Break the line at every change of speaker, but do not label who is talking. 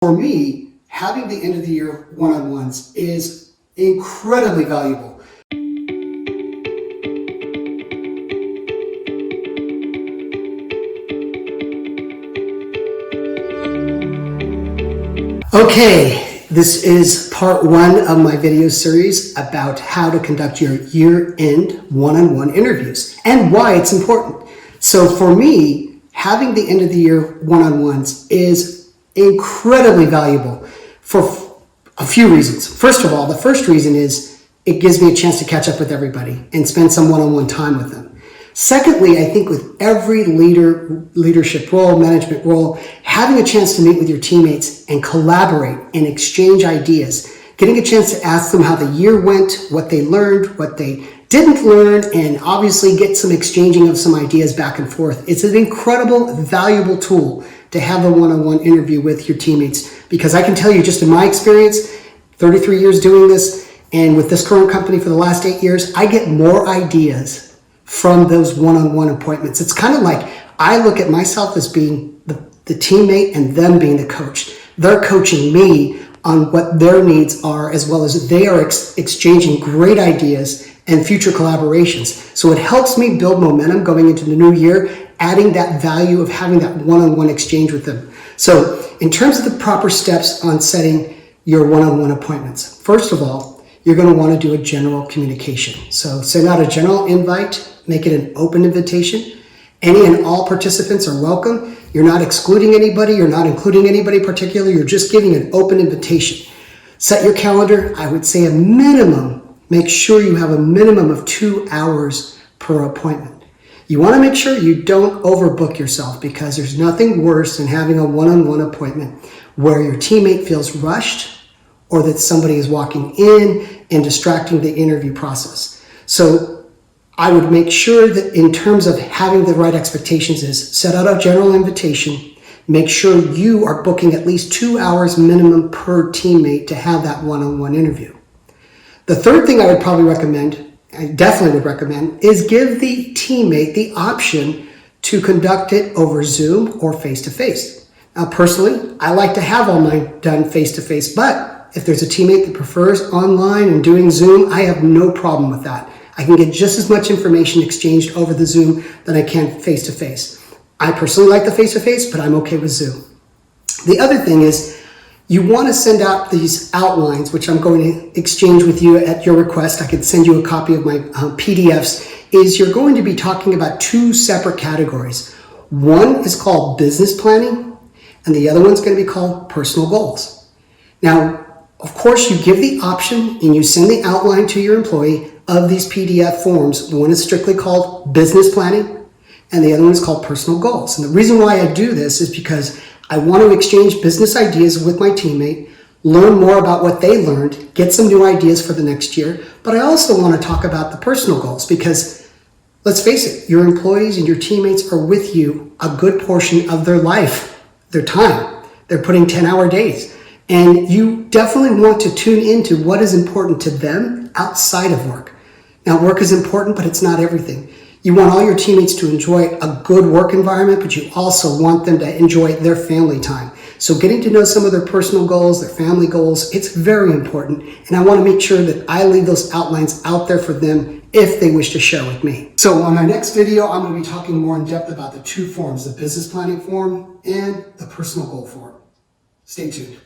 For me, having the end of the year one-on-ones is incredibly valuable. Okay, this is part one of my video series about how to conduct your year-end one-on-one interviews and why it's important. So for me, having the end of the year one-on-ones is incredibly valuable for a few reasons. First of all, the first reason is it gives me a chance to catch up with everybody and spend some one-on-one time with them. Secondly, I think with every leadership role, management role, having a chance to meet with your teammates and collaborate and exchange ideas, getting a chance to ask them how the year went, what they learned, what they didn't learn, and obviously get some exchanging of some ideas back and forth. It's an incredible, valuable tool to have a one-on-one interview with your teammates, because I can tell you just in my experience, 33 years doing this, and with this current company for the last 8 years, I get more ideas from those one-on-one appointments. It's kind of like I look at myself as being the teammate and them being the coach. They're coaching me on what their needs are, as well as they are exchanging great ideas and future collaborations. So it helps me build momentum going into the new year, adding that value of having that one-on-one exchange with them. So in terms of the proper steps on setting your one-on-one appointments, first of all, you're going to want to do a general communication. So send out a general invite, make it an open invitation. Any and all participants are welcome. You're not excluding anybody, you're not including anybody particular, you're just giving an open invitation. Set your calendar, I would say a minimum, make sure you have a minimum of 2 hours per appointment. You want to make sure you don't overbook yourself, because there's nothing worse than having a one-on-one appointment where your teammate feels rushed or that somebody is walking in and distracting the interview process. So I would make sure that in terms of having the right expectations is set out a general invitation, make sure you are booking at least 2 hours minimum per teammate to have that one-on-one interview. The third thing I would probably recommend, I definitely would recommend, is give the teammate the option to conduct it over Zoom or face-to-face. Now, personally, I like to have all mine done face-to-face, but if there's a teammate that prefers online and doing Zoom, I have no problem with that. I can get just as much information exchanged over the Zoom than I can face-to-face. I personally like the face-to-face, but I'm okay with Zoom. The other thing is, you want to send out these outlines, which I'm going to exchange with you at your request. I could send you a copy of my PDFs. Is you're going to be talking about 2 separate categories. One is called business planning, and the other one's going to be called personal goals. Now, of course, you give the option and you send the outline to your employee of these PDF forms. One is strictly called business planning, and the other one is called personal goals. And the reason why I do this is because I want to exchange business ideas with my teammate, learn more about what they learned, get some new ideas for the next year. But I also want to talk about the personal goals, because let's face it, your employees and your teammates are with you a good portion of their life, their time. They're putting 10-hour days. And you definitely want to tune into what is important to them outside of work. Now, work is important, but it's not everything. You want all your teammates to enjoy a good work environment, but you also want them to enjoy their family time. So getting to know some of their personal goals, their family goals, it's very important. And I want to make sure that I leave those outlines out there for them if they wish to share with me. So on our next video, I'm going to be talking more in depth about the 2 forms, the business planning form and the personal goal form. Stay tuned.